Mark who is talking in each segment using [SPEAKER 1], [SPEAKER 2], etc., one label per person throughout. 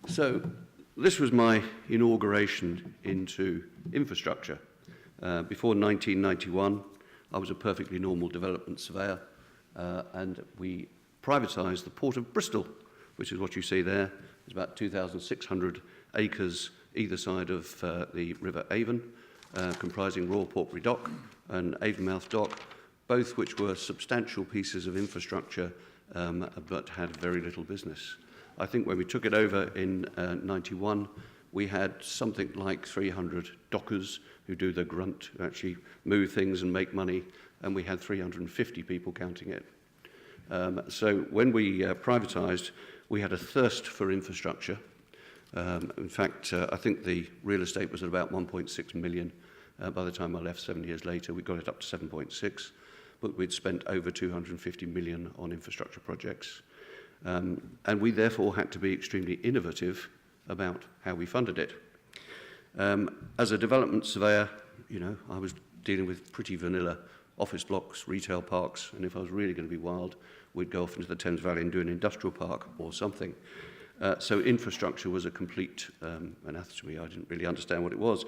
[SPEAKER 1] So this was my inauguration into infrastructure. Before 1991, I was a perfectly normal development surveyor, and we privatised the Port of Bristol, which is what you see there. It's about 2,600 acres either side of the River Avon, comprising Royal Portbury Dock and Avonmouth Dock, both which were substantial pieces of infrastructure but had very little business. I think when we took it over in 91, we had something like 300 dockers who do the grunt, who actually move things and make money, and we had 350 people counting it. So when we privatised, we had a thirst for infrastructure. In fact, I think the real estate was at about 1.6 million. By the time I left 7 years later, we got it up to 7.6, but we'd spent over 250 million on infrastructure projects. And we therefore had to be extremely innovative about how we funded it. As a development surveyor, you know, I was dealing with pretty vanilla office blocks, retail parks, and if I was really going to be wild, we'd go off into the Thames Valley and do an industrial park or something. So infrastructure was a complete anathema to me. I didn't really understand what it was.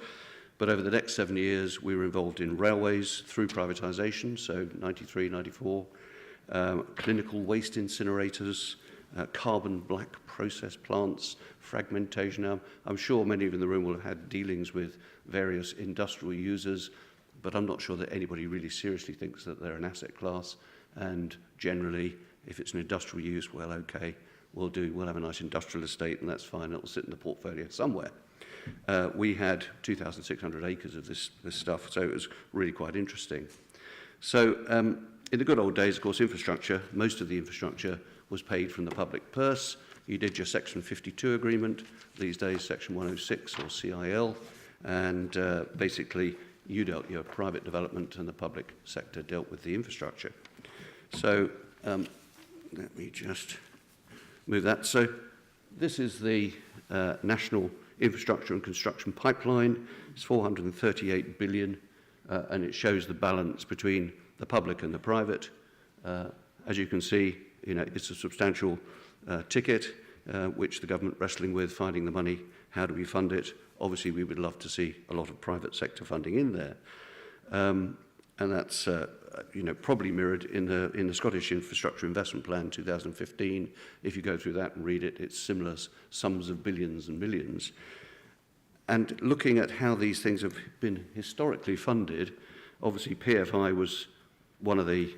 [SPEAKER 1] But over the next 7 years, we were involved in railways through privatisation, so 93, 94, clinical waste incinerators, carbon black process plants, fragmentation. Now, I'm sure many of you in the room will have had dealings with various industrial users, but I'm not sure that anybody really seriously thinks that they're an asset class. And generally, if it's an industrial use, well, okay, we'll have a nice industrial estate, and that's fine. It'll sit in the portfolio somewhere. We had 2,600 acres of this stuff, so it was really quite interesting. So in the good old days, of course, infrastructure, most of the infrastructure was paid from the public purse. You did your Section 52 agreement, these days Section 106 or CIL, and basically you dealt your private development and the public sector dealt with the infrastructure. So let me just move that. So this is the National Infrastructure and Construction Pipeline. It's 438 billion, and it shows the balance between the public and the private. As you can see, you know, it's a substantial ticket, which the government wrestling with, finding the money. How do we fund it? Obviously, we would love to see a lot of private sector funding in there, and that's you know, probably mirrored in the Scottish Infrastructure Investment Plan 2015. If you go through that and read it, it's similar sums of billions and millions. And looking at how these things have been historically funded, obviously PFI was one of the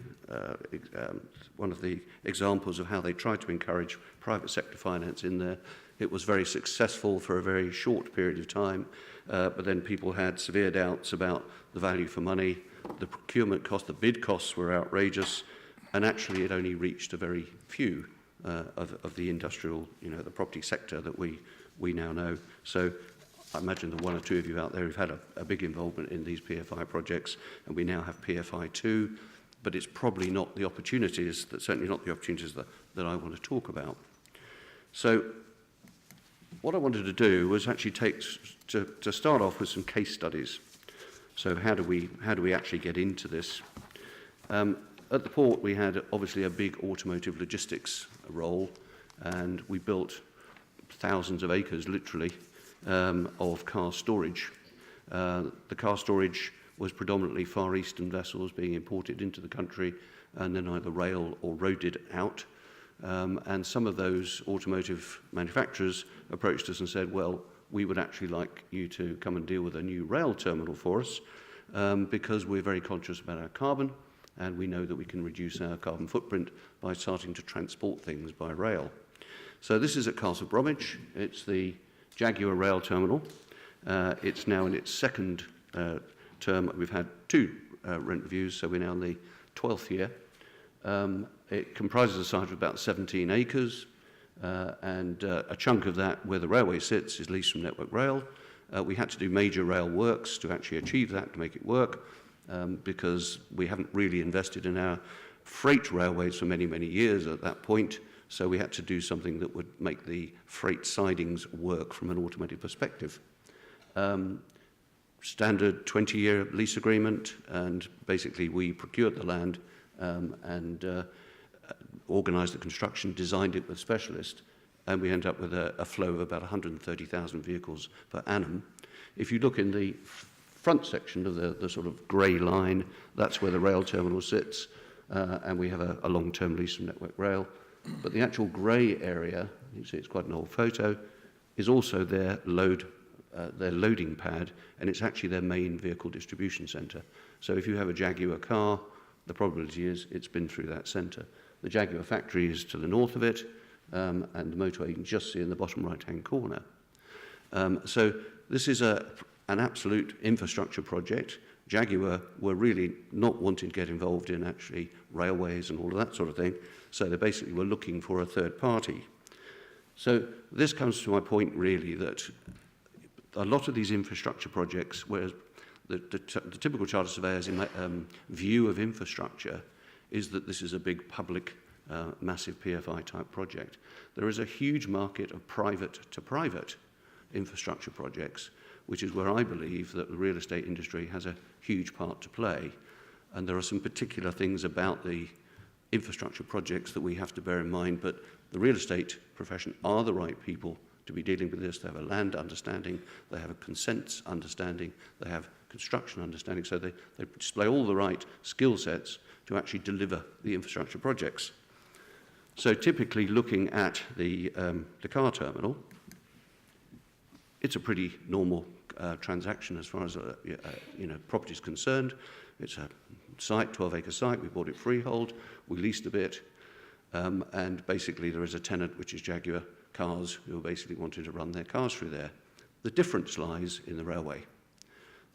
[SPEAKER 1] examples of how they tried to encourage private sector finance in there. It was very successful for a very short period of time, but then people had severe doubts about the value for money. The procurement cost, the bid costs were outrageous, and actually it only reached a very few of the industrial, you know, the property sector that we now know. So I imagine that one or two of you out there have had a big involvement in these PFI projects, and we now have PFI 2, but it's probably not the opportunities, certainly not the opportunities that I want to talk about. So what I wanted to do was actually to start off with some case studies. So how do we actually get into this? At the port, we had obviously a big automotive logistics role, and we built thousands of acres, literally, of car storage. The car storage was predominantly Far Eastern vessels being imported into the country and then either rail or roaded out. And some of those automotive manufacturers approached us and said, well, we would actually like you to come and deal with a new rail terminal for us because we're very conscious about our carbon, and we know that we can reduce our carbon footprint by starting to transport things by rail. So this is at Castle Bromwich. It's the Jaguar rail terminal. It's now in its second term. We've had 2 rent reviews, so we're now in the 12th year. It comprises a site of about 17 acres, and a chunk of that, where the railway sits, is leased from Network Rail. We had to do major rail works to actually achieve that, to make it work, because we haven't really invested in our freight railways for many, many years at that point. So we had to do something that would make the freight sidings work from an automated perspective. Standard 20-year lease agreement, and basically we procured the land and organised the construction, designed it with specialists, and we end up with a flow of about 130,000 vehicles per annum. If you look in the front section of the sort of grey line, that's where the rail terminal sits, and we have a long-term lease from Network Rail. But the actual grey area, you see it's quite an old photo, is also their loading pad, and it's actually their main vehicle distribution centre. So if you have a Jaguar car, the probability is it's been through that centre. The Jaguar factory is to the north of it, and the motorway you can just see in the bottom right-hand corner. So this is an absolute infrastructure project. Jaguar were really not wanting to get involved in actually railways and all of that sort of thing, so they basically were looking for a third party. So this comes to my point really that a lot of these infrastructure projects, whereas the typical charter surveyor's view of infrastructure is that this is a big public, massive PFI type project. There is a huge market of private to private infrastructure projects, which is where I believe that the real estate industry has a huge part to play. And there are some particular things about the infrastructure projects that we have to bear in mind, but the real estate profession are the right people to be dealing with this. They have a land understanding, they have a consents understanding, they have construction understanding, so they display all the right skill sets to actually deliver the infrastructure projects. So typically looking at the car terminal, it's a pretty normal transaction as far as property is concerned. It's a site, 12-acre site. We bought it freehold. We leased a bit, and basically there is a tenant, which is Jaguar Cars, who are basically wanting to run their cars through there. The difference lies in the railway.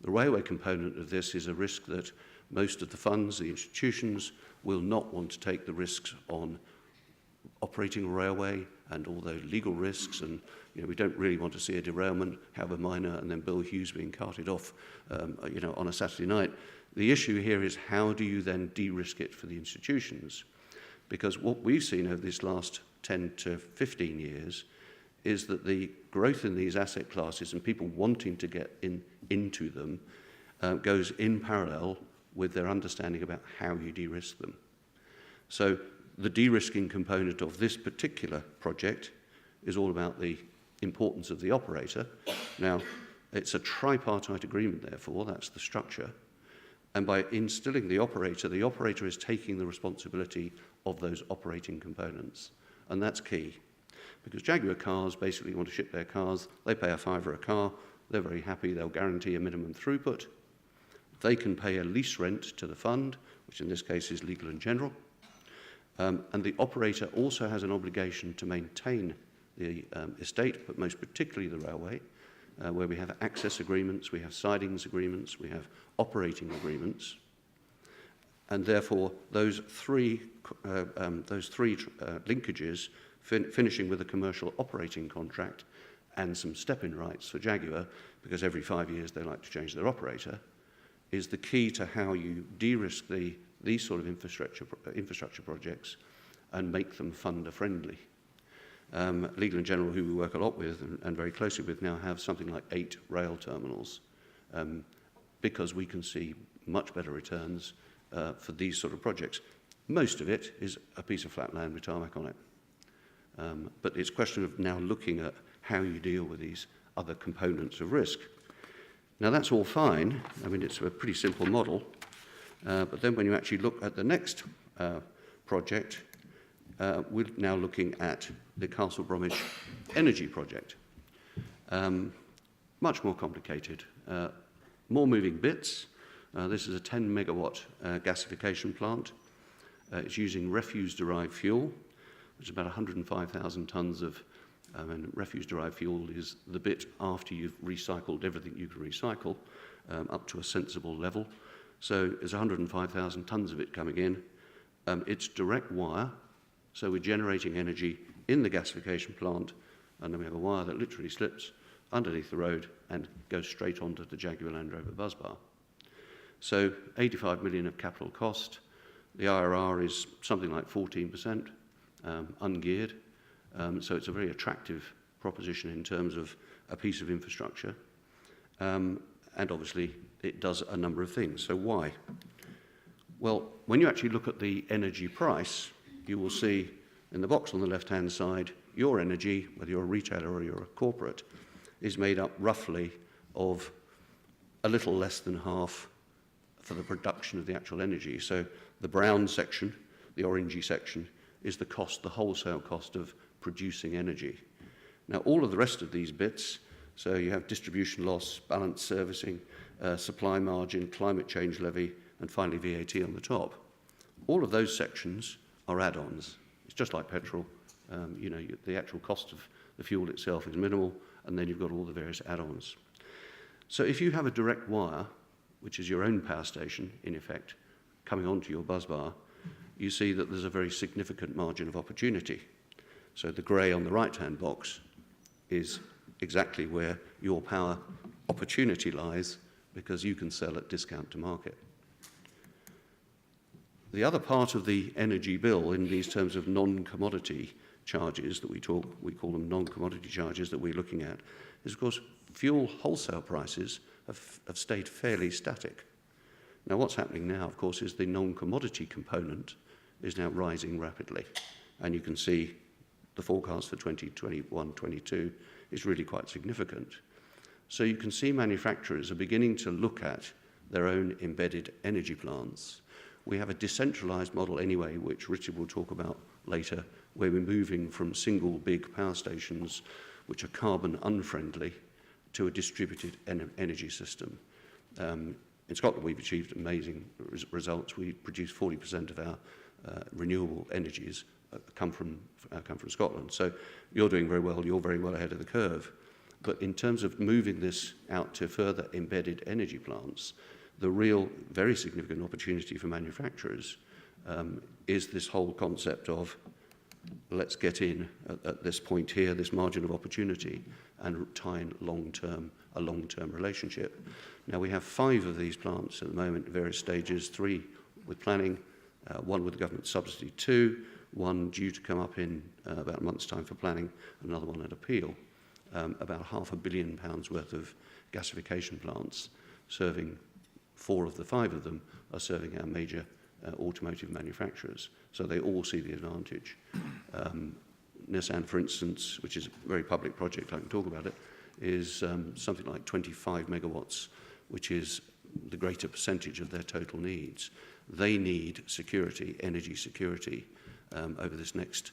[SPEAKER 1] The railway component of this is a risk that most of the funds, the institutions, will not want to take the risks on operating a railway and all those legal risks, and we don't really want to see a derailment, however minor, and then Bill Hughes being carted off on a Saturday night. The issue here is how do you then de-risk it for the institutions? Because what we've seen over this last 10 to 15 years is that the growth in these asset classes and people wanting to get into them goes in parallel with their understanding about how you de-risk them. So the de-risking component of this particular project is all about the importance of the operator. Now, it's a tripartite agreement, therefore, that's the structure. And by instilling the operator is taking the responsibility of those operating components. And that's key. Because Jaguar Cars basically want to ship their cars, they pay a £5 a car, they're very happy, they'll guarantee a minimum throughput. They can pay a lease rent to the fund, which in this case is legal and general. And the operator also has an obligation to maintain the estate, but most particularly the railway, where we have access agreements, we have sidings agreements, we have operating agreements. And therefore, those three linkages, finishing with a commercial operating contract and some step-in rights for Jaguar, because every 5 years they like to change their operator, is the key to how you de-risk these sort of infrastructure projects and make them funder-friendly. Legal and General, who we work a lot with and very closely with, now have something like 8 rail terminals because we can see much better returns for these sort of projects. Most of it is a piece of flat land with tarmac on it. But it's a question of now looking at how you deal with these other components of risk. Now, that's all fine. I mean, it's a pretty simple model. But then when you actually look at the next project, we're now looking at the Castle Bromwich energy project. Much more complicated, more moving bits. This is a 10 megawatt gasification plant. It's using refuse-derived fuel, which is about 105,000 tonnes of, and refuse-derived fuel is the bit after you've recycled everything you can recycle up to a sensible level. So there's 105,000 tonnes of it coming in. It's direct wire, so we're generating energy in the gasification plant, and then we have a wire that literally slips underneath the road and goes straight onto the Jaguar Land Rover bus bar. So 85 million of capital cost. The IRR is something like 14%, ungeared. So it's a very attractive proposition in terms of a piece of infrastructure. And obviously, it does a number of things. So why? Well, when you actually look at the energy price, you will see in the box on the left-hand side your energy, whether you're a retailer or you're a corporate, is made up roughly of a little less than half for the production of the actual energy. So the brown section, the orangey section, is the cost, the wholesale cost of producing energy. Now, all of the rest of these bits, so you have distribution loss, balance servicing, supply margin, climate change levy, and finally VAT on the top. All of those sections are add-ons. It's just like petrol. The actual cost of the fuel itself is minimal, and then you've got all the various add-ons. So if you have a direct wire, which is your own power station, in effect, coming onto your busbar, you see that there's a very significant margin of opportunity. So the grey on the right-hand box is exactly where your power opportunity lies, because you can sell at discount to market. The other part of the energy bill in these terms of non-commodity charges that we call them non-commodity charges that we're looking at, is of course fuel wholesale prices have stayed fairly static. Now what's happening now, of course, is the non-commodity component is now rising rapidly. And you can see the forecast for 2021-22 is really quite significant. So you can see manufacturers are beginning to look at their own embedded energy plants. We have a decentralized model anyway, which Richard will talk about later, where we're moving from single big power stations, which are carbon unfriendly, to a distributed energy system. In Scotland, we've achieved amazing results. We produce 40% of our renewable energies come from Scotland. So you're doing very well. You're very well ahead of the curve. But in terms of moving this out to further embedded energy plants, the real, very significant opportunity for manufacturers is this whole concept of let's get in at this point here, this margin of opportunity, and tie in a long-term relationship. Now, we have 5 of these plants at the moment at various stages, 3 with planning, 1 with government subsidy, 2, 1 due to come up in about a month's time for planning, another one at appeal. About £500 million worth of gasification plants serving 4 of the 5 of them are serving our major automotive manufacturers. So they all see the advantage. Nissan, for instance, which is a very public project, I can talk about it, is something like 25 megawatts, which is the greater percentage of their total needs. They need security, energy security, over this next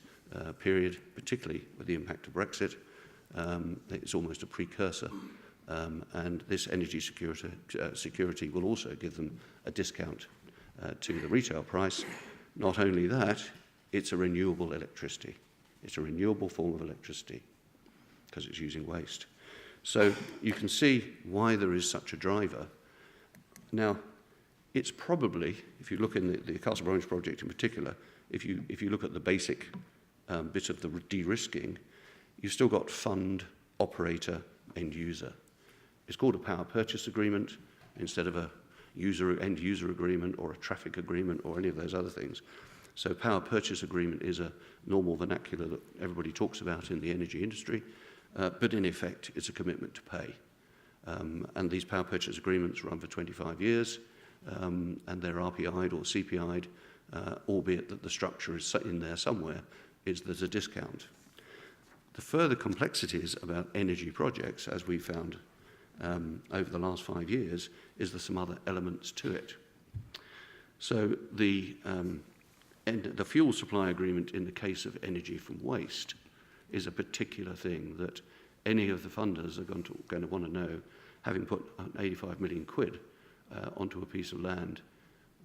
[SPEAKER 1] period, particularly with the impact of Brexit. It's almost a precursor. And this energy security will also give them a discount to the retail price. Not only that, it's a renewable electricity. It's a renewable form of electricity because it's using waste. So you can see why there is such a driver. Now, it's probably, if you look in the Castle Bromwich project in particular, if you look at the basic bit of the de-risking, you've still got fund, operator, end user. It's called a power purchase agreement instead of a end user agreement or a traffic agreement or any of those other things. So power purchase agreement is a normal vernacular that everybody talks about in the energy industry, but in effect it's a commitment to pay. And these power purchase agreements run for 25 years, and they're RPI'd or CPI'd, albeit that the structure is in there somewhere, is there's a discount. The further complexities about energy projects, as we found over the last 5 years, is there's some other elements to it. So the fuel supply agreement in the case of energy from waste is a particular thing that any of the funders are going to want to know, having put 85 million quid onto a piece of land,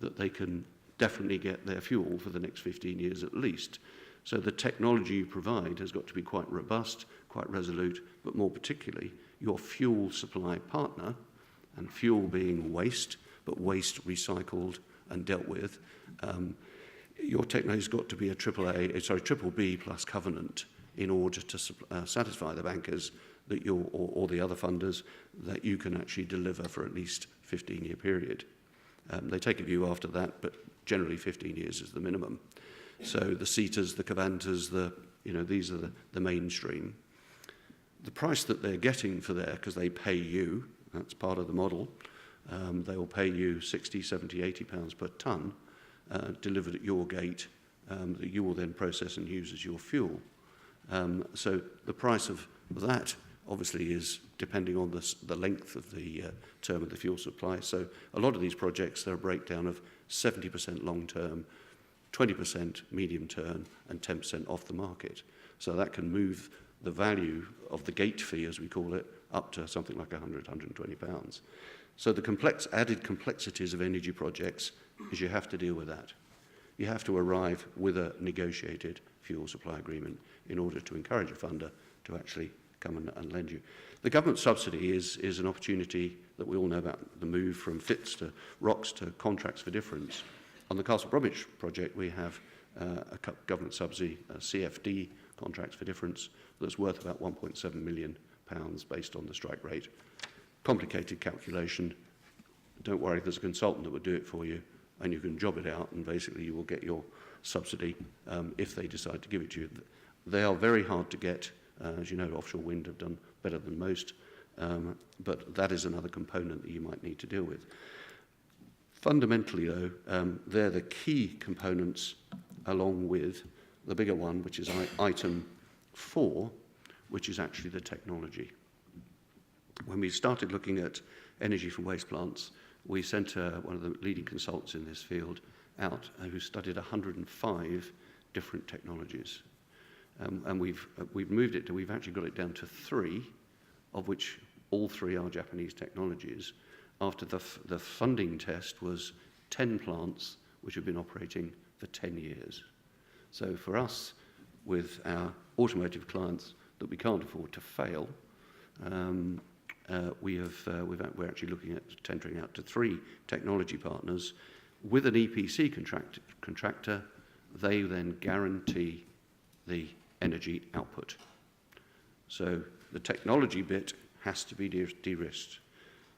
[SPEAKER 1] that they can definitely get their fuel for the next 15 years at least. So the technology you provide has got to be quite robust, quite resolute, but more particularly, your fuel supply partner, and fuel being waste, but waste recycled and dealt with, your technology's got to be a triple B plus covenant in order to satisfy the bankers that or the other funders that you can actually deliver for at least 15-year period. They take a view after that, but generally 15 years is the minimum. So the Seaters, the Cavantas, these are the mainstream. The price that they're getting for there, because they pay you, that's part of the model, they will pay you 60, 70, 80 pounds per tonne delivered at your gate that you will then process and use as your fuel. So the price of that obviously is depending on the length of the term of the fuel supply. So a lot of these projects, they're a breakdown of 70% long-term, 20% medium-term, and 10% off the market. So that can move the value of the gate fee, as we call it, up to something like £100, £120. So the added complexities of energy projects is you have to deal with that. You have to arrive with a negotiated fuel supply agreement in order to encourage a funder to actually come and lend you. The government subsidy is an opportunity that we all know about, the move from FITs to ROCs to contracts for difference. On the Castle Bromwich project, we have a government subsidy, CFD, contracts for difference, that's worth about £1.7 million based on the strike rate. Complicated calculation. Don't worry, there's a consultant that will do it for you, and you can job it out, and basically you will get your subsidy if they decide to give it to you. They are very hard to get. As you know, offshore wind have done better than most, but that is another component that you might need to deal with. Fundamentally, though, they're the key components along with the bigger one, which is item 4, which is actually the technology. When we started looking at energy from waste plants, we sent one of the leading consultants in this field out who studied 105 different technologies. And we've moved it to, we've actually got it down to 3, of which all 3 are Japanese technologies. After the funding test was 10 plants which have been operating for 10 years. So for us, with our automotive clients that we can't afford to fail, we're actually looking at tendering out to 3 technology partners. With an EPC contractor, they then guarantee the energy output. So the technology bit has to be de-risked.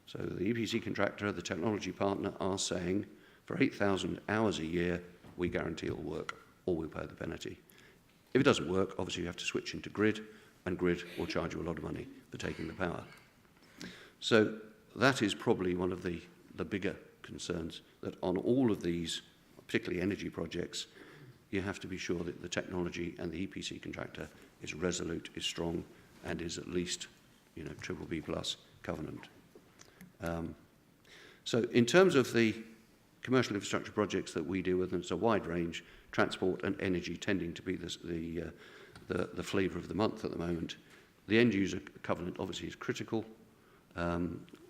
[SPEAKER 1] So the EPC contractor, the technology partner are saying, for 8,000 hours a year, we guarantee it'll work, or we'll pay the penalty. If it doesn't work, obviously you have to switch into grid, and grid will charge you a lot of money for taking the power. So that is probably one of the bigger concerns, that on all of these, particularly energy projects, you have to be sure that the technology and the EPC contractor is resolute, is strong, and is at least, BBB plus covenant. So in terms of the commercial infrastructure projects that we deal with, and it's a wide range, transport and energy tending to be the flavour of the month at the moment. The end user covenant obviously is critical.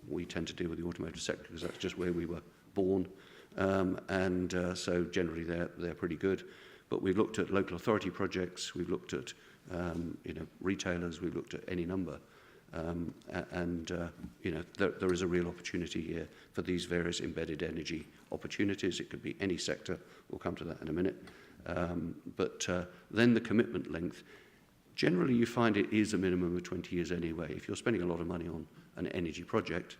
[SPEAKER 1] We tend to deal with the automotive sector because that's just where we were born, so generally they're pretty good. But we've looked at local authority projects, we've looked at retailers, we've looked at any number, there is a real opportunity here for these various embedded energy opportunities. It could be any sector. We'll come to that in a minute. But then the commitment length. Generally, you find it is a minimum of 20 years anyway. If you're spending a lot of money on an energy project,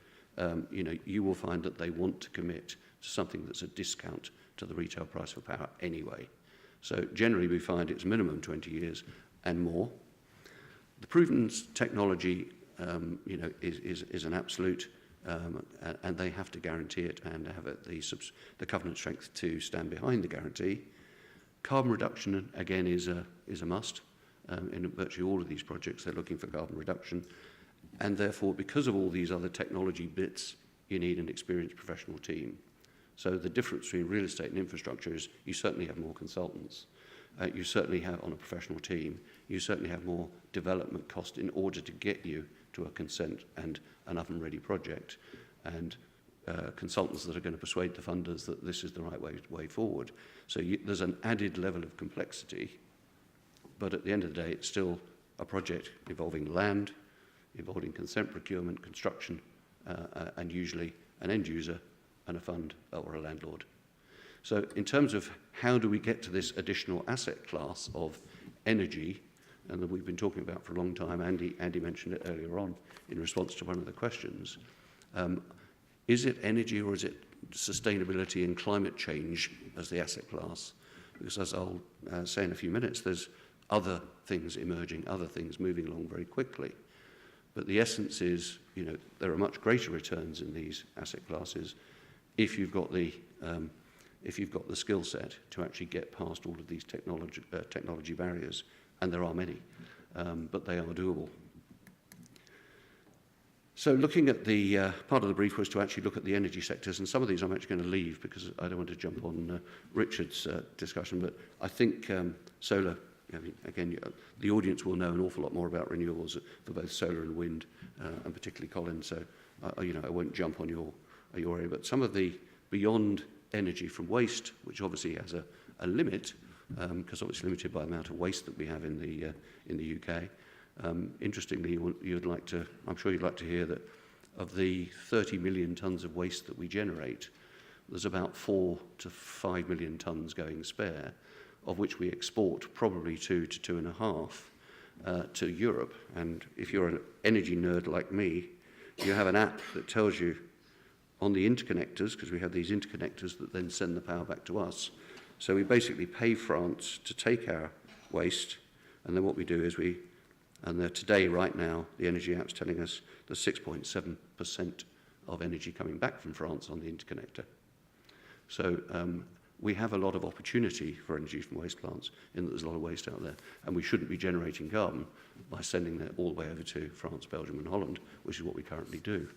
[SPEAKER 1] you will find that they want to commit to something that's a discount to the retail price for power anyway. So generally, we find it's minimum 20 years and more. The proven technology, is an absolute, and they have to guarantee it and have the covenant strength to stand behind the guarantee. Carbon reduction, again, is a must. In virtually all of these projects, they're looking for carbon reduction. And therefore, because of all these other technology bits, you need an experienced professional team. So the difference between real estate and infrastructure is you certainly have more consultants. You certainly have, on a professional team, you certainly have more development cost in order to get you to a consent and an oven-ready project. And consultants that are going to persuade the funders that this is the right way forward. So there's an added level of complexity. But at the end of the day, it's still a project involving land, involving consent procurement, construction, and usually an end user and a fund or a landlord. So in terms of how do we get to this additional asset class of energy, and that we've been talking about for a long time, Andy mentioned it earlier on in response to one of the questions, is it energy or is it sustainability and climate change as the asset class? Because as I'll say in a few minutes, there's other things emerging, other things moving along very quickly. But the essence is, there are much greater returns in these asset classes if you've got the skill set to actually get past all of these technology barriers and there are many, but they are doable. So looking at the part of the brief was to actually look at the energy sectors, and some of these I'm actually going to leave because I don't want to jump on Richard's discussion, but I think solar, I mean, again, the audience will know an awful lot more about renewables for both solar and wind, and particularly Colin, so I won't jump on your area, but some of the beyond energy from waste, which obviously has a limit, because obviously limited by the amount of waste that we have in the UK. Interestingly, I'm sure you'd like to hear that of the 30 million tonnes of waste that we generate, there's about 4 to 5 million tonnes going spare, of which we export probably 2 to 2.5 to Europe. And if you're an energy nerd like me, you have an app that tells you on the interconnectors, because we have these interconnectors that then send the power back to us. So we basically pay France to take our waste, and then what we do is today, right now, the energy app's telling us there's 6.7% of energy coming back from France on the interconnector. So we have a lot of opportunity for energy from waste plants in that there's a lot of waste out there, and we shouldn't be generating carbon by sending that all the way over to France, Belgium and Holland, which is what we currently do.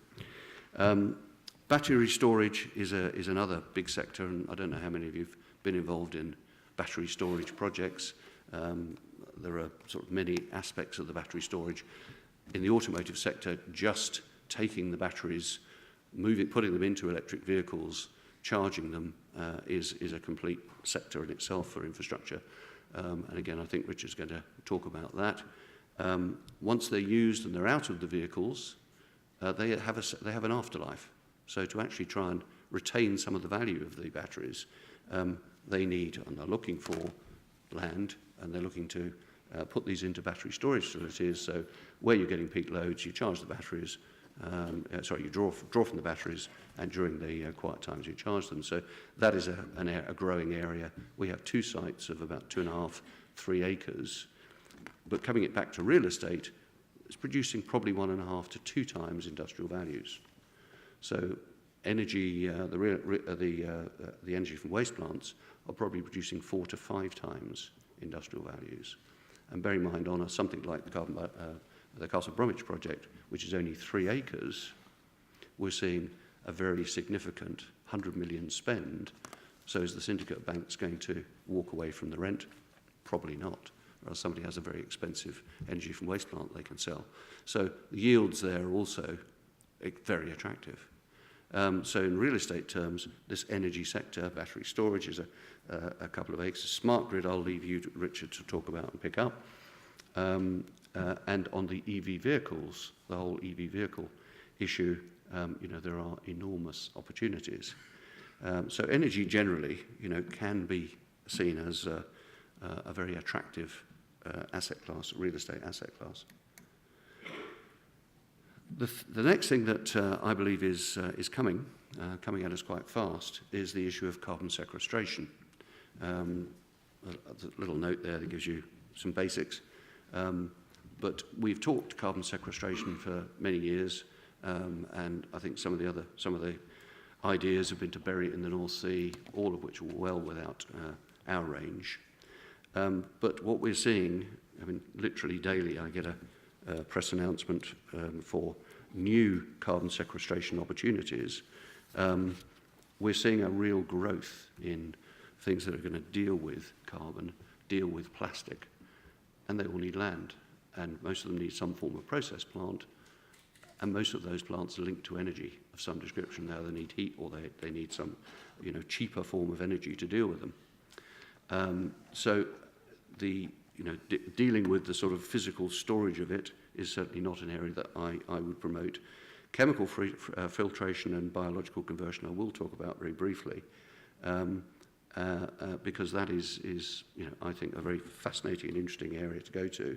[SPEAKER 1] Battery storage is another big sector, and I don't know how many of you have been involved in battery storage projects. There are sort of many aspects of the battery storage. In the automotive sector, just taking the batteries, putting them into electric vehicles, charging them is a complete sector in itself for infrastructure. And again, I think Richard's going to talk about that. Once they're used and they're out of the vehicles, they have an afterlife. So to actually try and retain some of the value of the batteries, they need and are looking for land, and they're looking to put these into battery storage facilities. So where you're getting peak loads, you charge the batteries, you draw from the batteries, and during the quiet times you charge them. So that is a growing area. We have 2 sites of about 2.5, 3 acres. But coming it back to real estate, it's producing probably 1.5 to 2 times industrial values. So energy, the energy from waste plants are probably producing 4 to 5 times industrial values. And bear in mind, on something like the Castle Bromwich project, which is only 3 acres, we're seeing a very significant 100 million spend. So is the syndicate banks going to walk away from the rent? Probably not, or else somebody has a very expensive energy from waste plant they can sell. So the yields there are also very attractive. So in real estate terms, this energy sector, battery storage is a couple of acres. Smart grid, I'll leave you, Richard, to talk about and pick up. And on the EV vehicles, the whole EV vehicle issue, there are enormous opportunities. So energy generally, can be seen as a very attractive asset class, real estate asset class. The next thing that I believe is coming at us quite fast is the issue of carbon sequestration. A little note there that gives you some basics. But we've talked carbon sequestration for many years, and I think some of the ideas have been to bury it in the North Sea, all of which are well without our range. But what we're seeing, I mean, literally daily, I get a press announcement for new carbon sequestration opportunities. We're seeing a real growth in things that are going to deal with carbon, deal with plastic, and they all need land. And most of them need some form of process plant, and most of those plants are linked to energy of some description. Now they need heat, or they need some cheaper form of energy to deal with them. So dealing with the sort of physical storage of it is certainly not an area that I would promote. Chemical filtration and biological conversion I will talk about very briefly, because that is I think a very fascinating and interesting area to go to.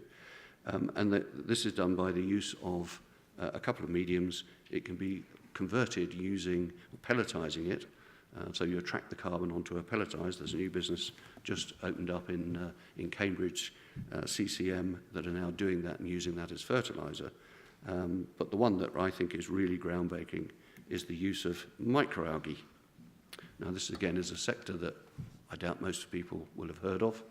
[SPEAKER 1] And this is done by the use of a couple of mediums. It can be converted using pelletizing it. So you attract the carbon onto a pelletized. There's a new business just opened up in Cambridge, CCM, that are now doing that and using that as fertilizer. But the one that I think is really groundbreaking is the use of microalgae. Now this again is a sector that I doubt most people will have heard of.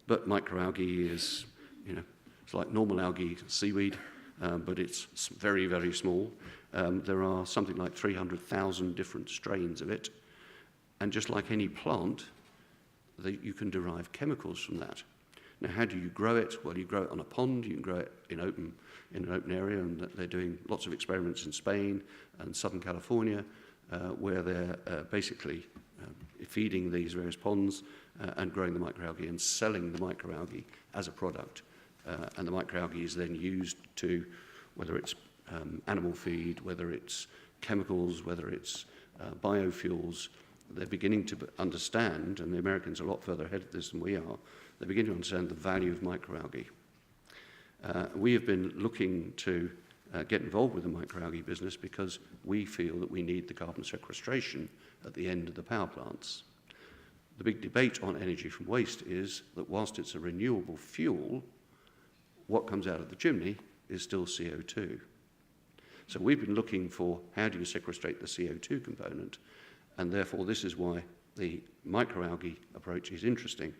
[SPEAKER 1] But microalgae is, it's like normal algae, seaweed, but it's very, very small. There are something like 300,000 different strains of it. And just like any plant, you can derive chemicals from that. Now, how do you grow it? Well, you grow it on a pond, you can grow it in an open area, and they're doing lots of experiments in Spain and Southern California, where they're basically feeding these various ponds and growing the microalgae and selling the microalgae as a product. And the microalgae is then used to, whether it's animal feed, whether it's chemicals, whether it's biofuels. They're beginning to understand, and the Americans are a lot further ahead of this than we are, they're beginning to understand the value of microalgae. We have been looking to get involved with the microalgae business because we feel that we need the carbon sequestration at the end of the power plants. The big debate on energy from waste is that whilst it's a renewable fuel, what comes out of the chimney is still CO2. So we've been looking for how do you sequestrate the CO2 component, and therefore this is why the microalgae approach is interesting.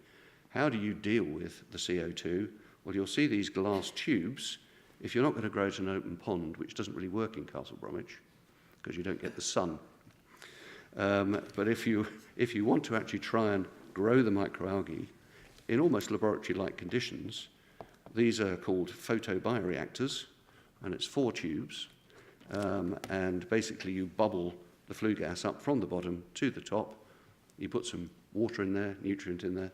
[SPEAKER 1] How do you deal with the CO2? Well, you'll see these glass tubes. If you're not going to grow it in an open pond, which doesn't really work in Castle Bromwich, because you don't get the sun. But if you want to actually try and grow the microalgae in almost laboratory-like conditions, these are called photobioreactors, and it's 4 tubes, and basically you bubble the flue gas up from the bottom to the top, you put some water in there, nutrient in there,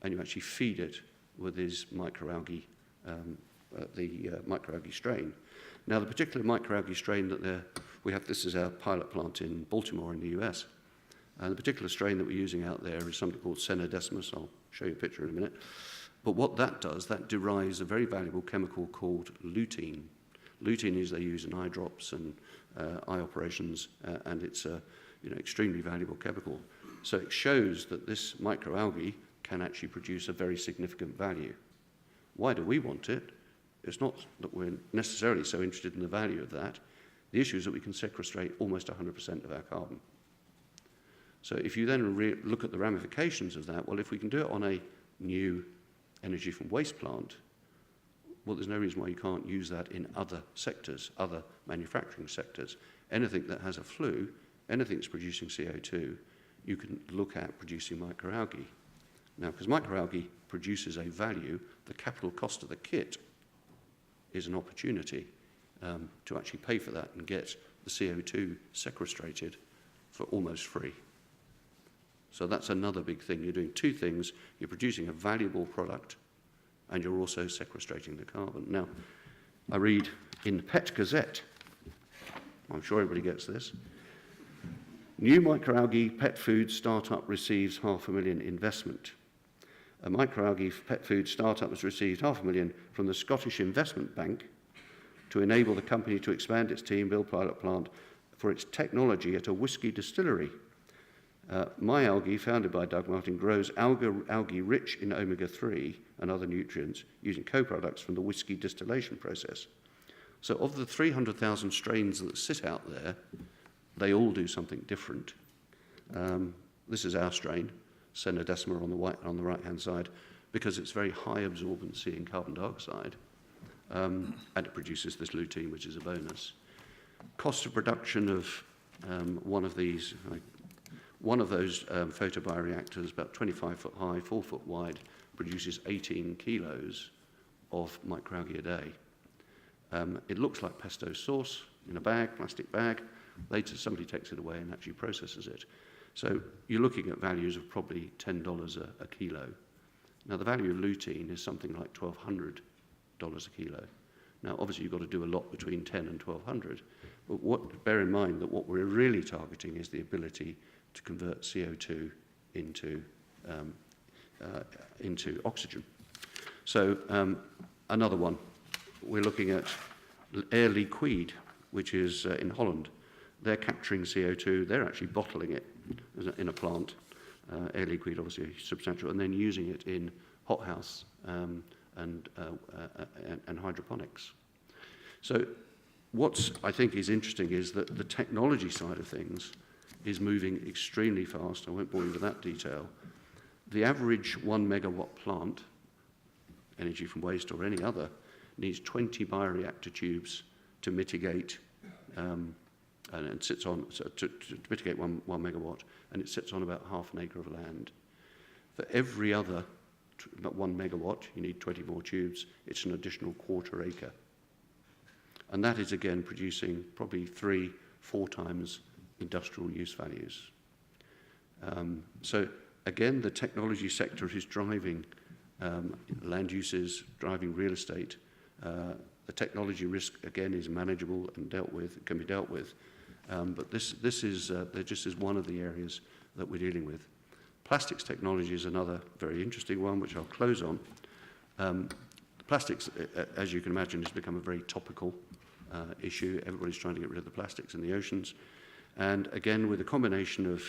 [SPEAKER 1] and you actually feed it with this microalgae, microalgae strain. Now, the particular microalgae strain that we have, this is our pilot plant in Baltimore in the US, and the particular strain that we're using out there is something called Senodecimus. I'll show you a picture in a minute. But what that does, that derives a very valuable chemical called lutein. Lutein is they use in eye drops and eye operations, and it's a extremely valuable chemical. So it shows that this microalgae can actually produce a very significant value. Why do we want it? It's not that we're necessarily so interested in the value of that. The issue is that we can sequestrate almost 100% of our carbon. So if you then look at the ramifications of that, well, if we can do it on a new energy from waste plant, well, there's no reason why you can't use that in other sectors, other manufacturing sectors. Anything that has a flue, anything that's producing CO2, you can look at producing microalgae. Now, because microalgae produces a value, the capital cost of the kit is an opportunity to actually pay for that and get the CO2 sequestrated for almost free. So that's another big thing. You're doing 2 things. You're producing a valuable product, and you're also sequestrating the carbon. Now, I read in the Pet Gazette, I'm sure everybody gets this, new microalgae pet food startup receives $500,000 investment. A microalgae pet food startup has received $500,000 from the Scottish Investment Bank to enable the company to expand its team, build pilot plant for its technology at a whisky distillery. MyAlgae, founded by Doug Martin, grows algae rich in omega-3 and other nutrients using co-products from the whisky distillation process. So of the 300,000 strains that sit out there, they all do something different. This is our strain, Senodecimus on the right-hand side, because it's very high absorbency in carbon dioxide, and it produces this lutein, which is a bonus. Cost of production of one of those photobioreactors, about 25 foot high, 4 foot wide, produces 18 kilos of microalgae a day. It looks like pesto sauce in a bag, plastic bag. Later, somebody takes it away and actually processes it. So you're looking at values of probably $10 a kilo. Now, the value of lutein is something like $1,200 a kilo. Now, obviously, you've got to do a lot between $10 and $1,200, but bear in mind that what we're really targeting is the ability to convert CO2 into oxygen. So another one, we're looking at Air Liquide, which is in Holland. They're capturing CO2, they're actually bottling it in a plant, Air Liquide obviously substantial, and then using it in hothouse and hydroponics. So what's I think is interesting is that the technology side of things is moving extremely fast. I won't bore you with that detail. The average 1 megawatt plant energy from waste or any other, needs 20 bioreactor tubes to mitigate, and it sits on, so to mitigate 1 megawatt, and it sits on about half an acre of land. For every other, about 1 megawatt, you need 20 more tubes, it's an additional quarter acre. And that is again producing probably 3-4 times industrial use values. So again, the technology sector is driving land uses, driving real estate. The technology risk, again, is manageable and dealt with, can be dealt with. But this is just is one of the areas that we're dealing with. Plastics technology is another very interesting one, which I'll close on. Plastics, as you can imagine, has become a very topical issue. Everybody's trying to get rid of the plastics in the oceans. And again, with a combination of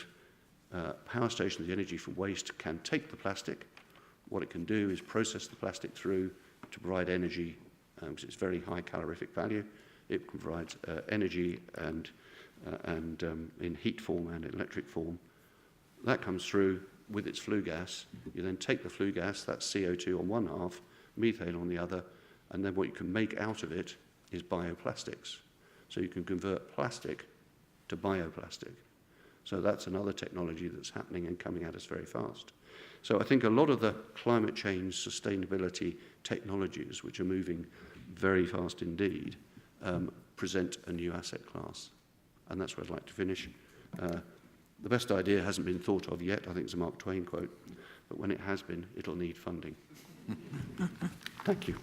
[SPEAKER 1] power stations, the energy from waste can take the plastic. What it can do is process the plastic through to provide energy, because it's very high calorific value. It can provide energy and in heat form and electric form. That comes through with its flue gas. You then take the flue gas, that's CO2 on one half, methane on the other, and then what you can make out of it is bioplastics. So you can convert plastic to bioplastic. So that's another technology that's happening and coming at us very fast. So I think a lot of the climate change sustainability technologies, which are moving very fast indeed, present a new asset class. And that's where I'd like to finish. The best idea hasn't been thought of yet. I think it's a Mark Twain quote. But when it has been, it'll need funding. Thank you.